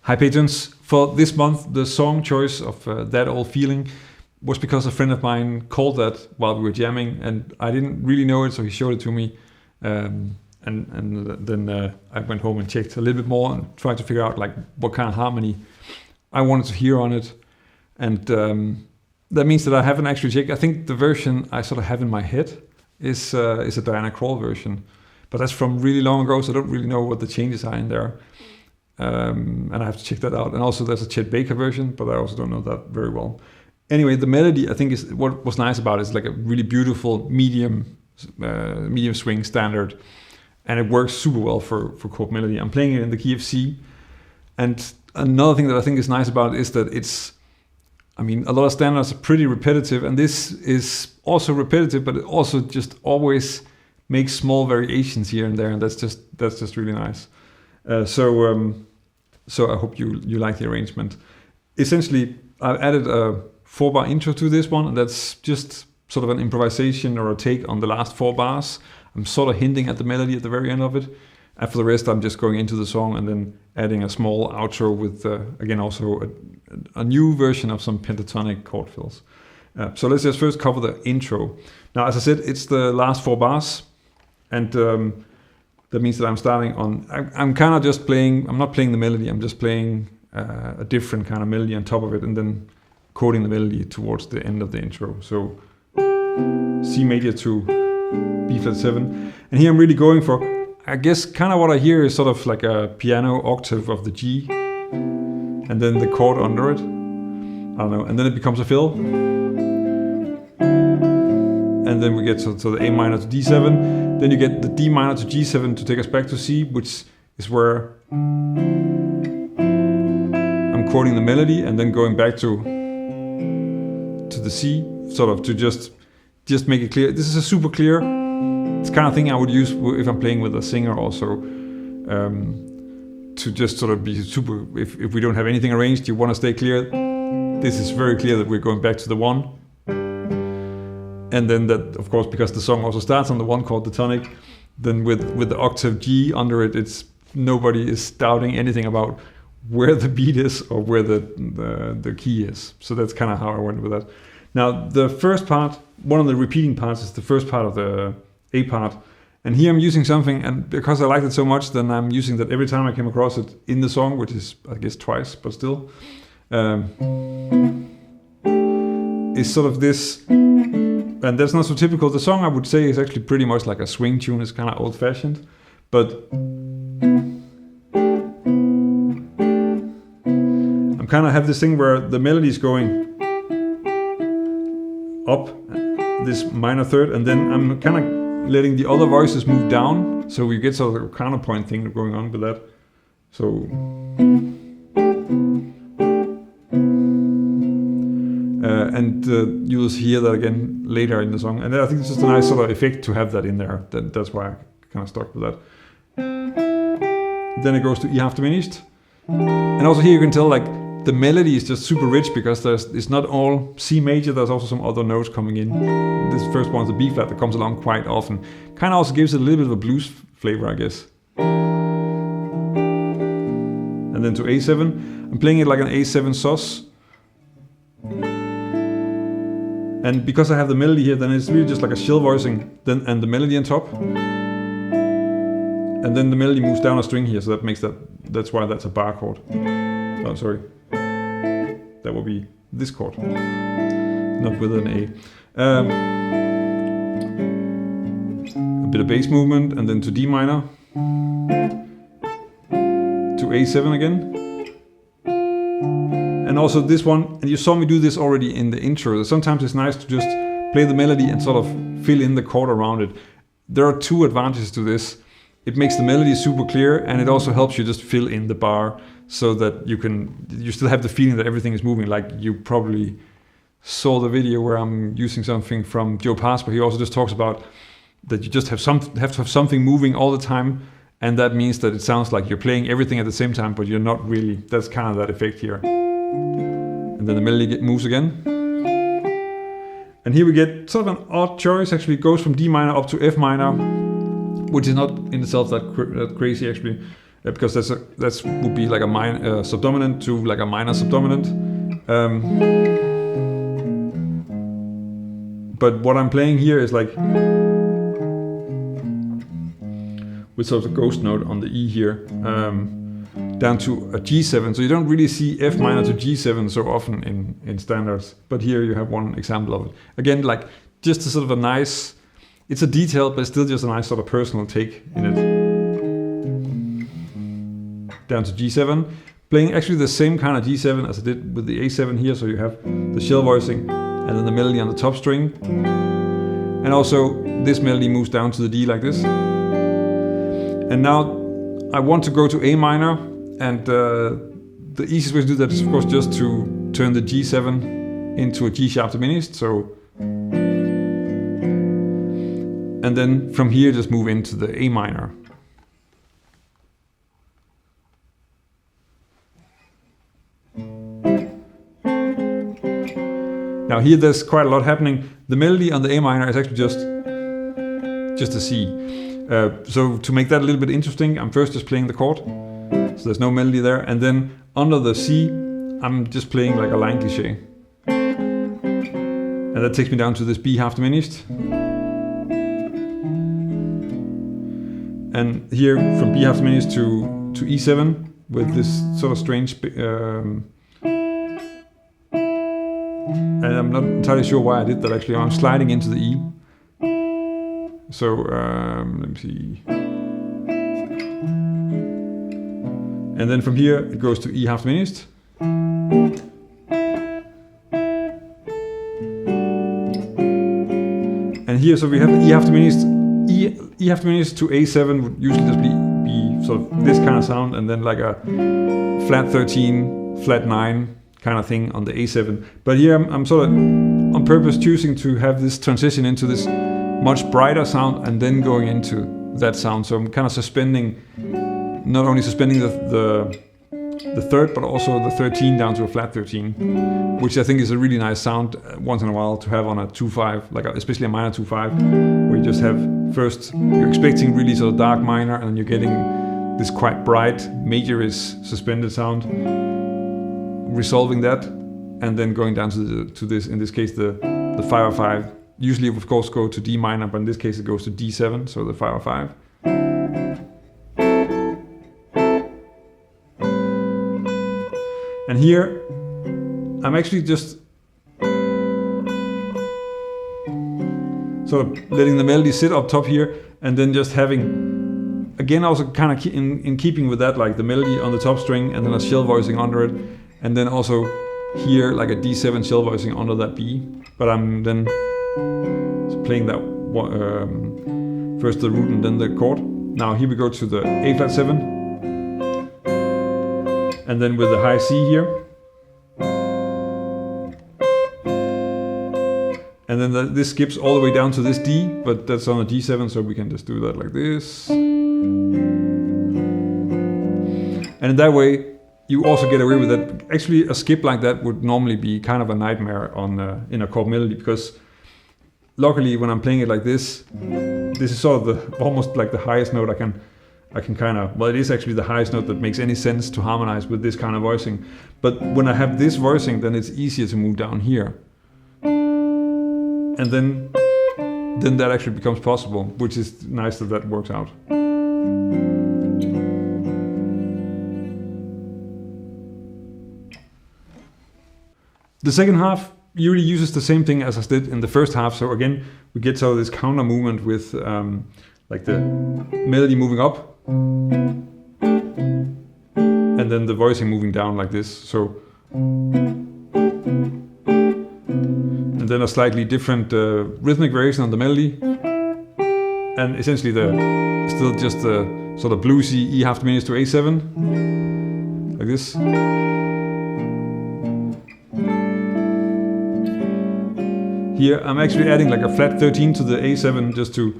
Hi patrons. For this month, the song choice of That Old Feeling was because a friend of mine called that while we were jamming, and I didn't really know it, so he showed it to me. And then I went home and checked a little bit more and tried to figure out like what kind of harmony I wanted to hear on it. And that means that I haven't actually checked. I think the version I sort of have in my head is a Diana Krall version, but that's from really long ago, so I don't really know what the changes are in there. And I have to check that out. And also there's a Chet Baker version, but I also don't know that very well. Anyway, the melody I think is what was nice about it is like a really beautiful medium swing standard, and it works super well for chord melody. I'm playing it in the key of C, and another thing that I think is nice about it is that a lot of standards are pretty repetitive, and this is also repetitive, but it also just always makes small variations here and there, and that's just really nice. So I hope you like the arrangement. Essentially, I've added a 4-bar intro to this one, and that's just sort of an improvisation or a take on the last 4 bars. I'm sort of hinting at the melody at the very end of it. And for the rest, I'm just going into the song and then adding a small outro with, again, also a new version of some pentatonic chord fills. So let's just first cover the intro. Now, as I said, it's the last 4 bars, and that means that I'm starting on... I'm kind of just playing... I'm not playing the melody, I'm just playing a different kind of melody on top of it, and then chording the melody towards the end of the intro. So C major to B flat 7. And here I'm really going for, I guess kind of what I hear is sort of like a piano octave of the G, and then the chord under it. I don't know. And then it becomes a fill. And then we get to the A minor to D7. Then you get the D minor to G7 to take us back to C, which is where I'm chording the melody and then going back to the C, sort of to just make it clear. This is a super clear. It's the kind of thing I would use if I'm playing with a singer also, to just sort of be super. If we don't have anything arranged, you want to stay clear. This is very clear that we're going back to the 1. And then that, of course, because the song also starts on the 1 chord, the tonic, then with the octave G under it, it's nobody is doubting anything about where the beat is or where the key is. So that's kind of how I went with that. Now, the first part, one of the repeating parts, is the first part of the A part. And here I'm using something, and because I liked it so much, then I'm using that every time I came across it in the song, which is, I guess, twice, but still. Is sort of this, and that's not so typical. The song, I would say, is actually pretty much like a swing tune. It's kind of old-fashioned, but I'm kind of have this thing where the melody is going up this minor third, and then I'm kind of letting the other voices move down, so we get sort of a counterpoint thing going on with that. So you'll hear that again later in the song, and I think it's just a nice sort of effect to have that in there. That's why I kind of stuck with that. Then it goes to E half diminished, and also here you can tell like the melody is just super rich because it's not all C major, there's also some other notes coming in. This first one is the B flat that comes along quite often. Kind of also gives it a little bit of a blues flavor, I guess. And then to A7, I'm playing it like an A7 sus. And because I have the melody here, then it's really just like a shell voicing, and the melody on top. And then the melody moves down a string here, so that's why that's a bar chord. Oh, sorry. That will be this chord, not with an A. A bit of bass movement, and then to D minor, to A7 again. And also this one, and you saw me do this already in the intro. Sometimes it's nice to just play the melody and sort of fill in the chord around it. There are 2 advantages to this. It makes the melody super clear, and it also helps you just fill in the bar so that you still have the feeling that everything is moving. Like you probably saw the video where I'm using something from Joe Pass, but he also just talks about that you just have to have something moving all the time, and that means that it sounds like you're playing everything at the same time, but you're not really. That's kind of that effect here. And then the melody moves again. And here we get sort of an odd choice. Actually, it goes from D minor up to F minor, which is not in itself that crazy actually. because that's would be like a minor subdominant to like a minor subdominant. But what I'm playing here is like with sort of a ghost note on the E here, down to a G7. So you don't really see F minor to G7 so often in standards, but here you have one example of it. Again, like just a sort of a nice, it's a detail, but still just a nice sort of personal take in it. Down to G7, playing actually the same kind of G7 as I did with the A7 here. So you have the shell voicing and then the melody on the top string. And also this melody moves down to the D like this. And now I want to go to A minor, and the easiest way to do that is of course just to turn the G7 into a G sharp diminished. So, and then from here just move into the A minor. Now here there's quite a lot happening. The melody on the A minor is actually just a C. So to make that a little bit interesting, I'm first just playing the chord. So there's no melody there. And then under the C, I'm just playing like a line cliché. And that takes me down to this B half diminished. And here from B half diminished to E7 with this sort of strange... and I'm not entirely sure why I did that actually. I'm sliding into the E. So let me see. And then from here it goes to E half diminished. And here so we have E half diminished. E half diminished to A7 would usually just be sort of this kind of sound, and then like a flat 13, flat 9 kind of thing on the A7. But here I'm sort of on purpose choosing to have this transition into this much brighter sound and then going into that sound. So I'm kind of suspending, not only suspending the third, but also the 13 down to a flat 13, which I think is a really nice sound once in a while to have on a 2/5, like especially a minor 2/5, where you just have first, you're expecting really sort of dark minor, and then you're getting this quite bright major-ish suspended sound, resolving that, and then going down to this, in this case, the 5/5. Usually, of course, go to D minor, but in this case, it goes to D7, so the 5/5. And here, I'm actually just sort of letting the melody sit up top here, and then just having, again, also kind of in keeping with that, like the melody on the top string, and then a shell voicing under it, and then also here like a D7 shell voicing under that B. But I'm then playing that first the root and then the chord. Now here we go to the A flat 7, and then with the high C here, and then this skips all the way down to this D, but that's on a G7, so we can just do that like this. And in that way, you also get away with that. Actually, a skip like that would normally be kind of a nightmare on in a chord melody, because luckily when I'm playing it like this is sort of almost like the highest note I can kind of, well, it is actually the highest note that makes any sense to harmonize with this kind of voicing. But when I have this voicing, then it's easier to move down here. And then that actually becomes possible, which is nice that works out. The second half usually uses the same thing as I did in the first half. So again, we get sort of this counter movement with like the melody moving up, and then the voicing moving down like this. So, and then a slightly different rhythmic variation on the melody, and essentially still just the sort of bluesy E half diminished to A7, like this. Here I'm actually adding like a flat 13 to the A7 just to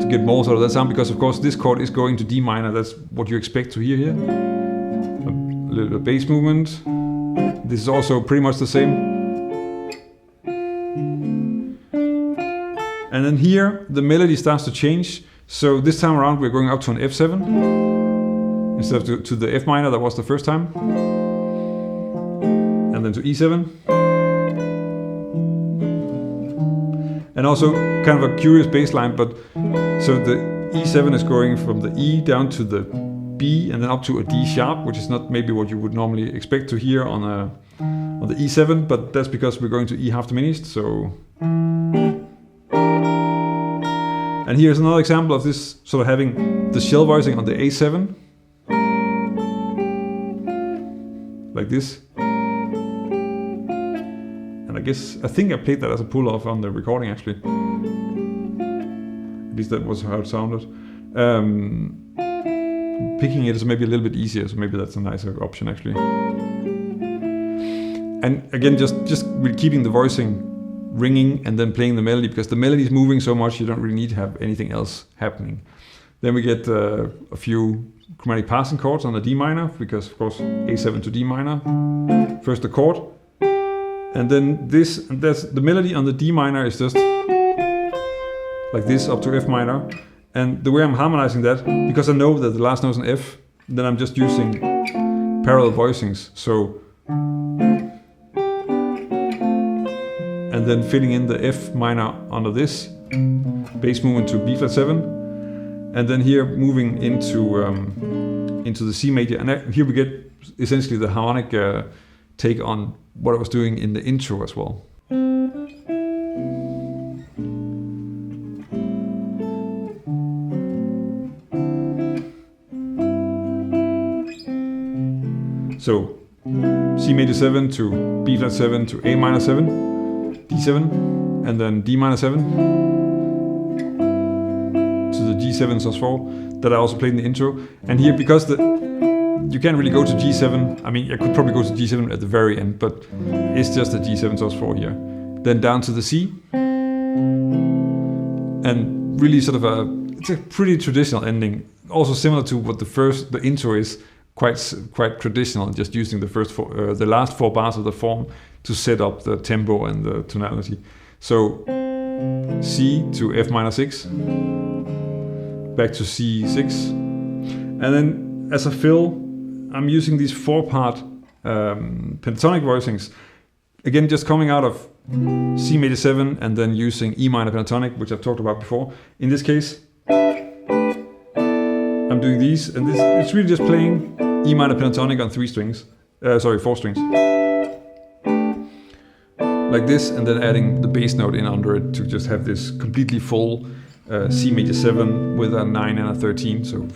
get more sort of that sound, because of course this chord is going to D minor. That's what you expect to hear here. A little bass movement. This is also pretty much the same. And then here the melody starts to change. So this time around we're going up to an F7 instead of to the F minor that was the first time, and then to E7. And also kind of a curious bass line, but so the E7 is going from the E down to the B and then up to a D sharp, which is not maybe what you would normally expect to hear on the E7, but that's because we're going to E half diminished. So, and here's another example of this sort of having the shell voicing on the A7, like this. And I think I played that as a pull-off on the recording actually. At least that was how it sounded. Picking it is maybe a little bit easier, so maybe that's a nicer option actually. And again, just with keeping the voicing ringing and then playing the melody, because the melody is moving so much you don't really need to have anything else happening. Then we get a few chromatic passing chords on the D minor, because of course A7 to D minor, first the chord, and then this, and that's the melody on the D minor is just like this up to F minor. And the way I'm harmonizing that, because I know that the last note is an F, then I'm just using parallel voicings. So, and then filling in the F minor under this, bass movement to B flat 7, and then here moving into the C major, and here we get essentially the harmonic take on what I was doing in the intro as well. So C major 7 to B flat 7 to A minor 7, D7, and then D minor 7 to the G7 sus4 that I also played in the intro. And here, because you can't really go to G7, I mean I could probably go to G7 at the very end, but it's just the G7 sus4 here. Then down to the C, and really sort of it's a pretty traditional ending, also similar to what the intro is. Quite traditional, just using the last four bars of the form to set up the tempo and the tonality. So C to F minor 6, back to C6, and then as a fill, I'm using these 4-part pentatonic voicings. Again, just coming out of C major 7 and then using E minor pentatonic, which I've talked about before. In this case, I'm doing these, and it's really just playing E minor pentatonic on 4 strings. Like this, and then adding the bass note in under it to just have this completely full C major 7 with a 9 and a 13, so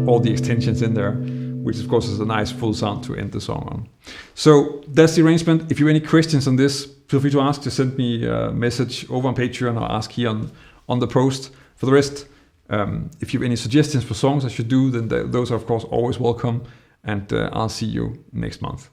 all the extensions in there, which of course is a nice full sound to end the song on. So that's the arrangement. If you have any questions on this, feel free to ask. Just send me a message over on Patreon or ask here on the post. For the rest, if you have any suggestions for songs I should do, then those are of course always welcome, and I'll see you next month.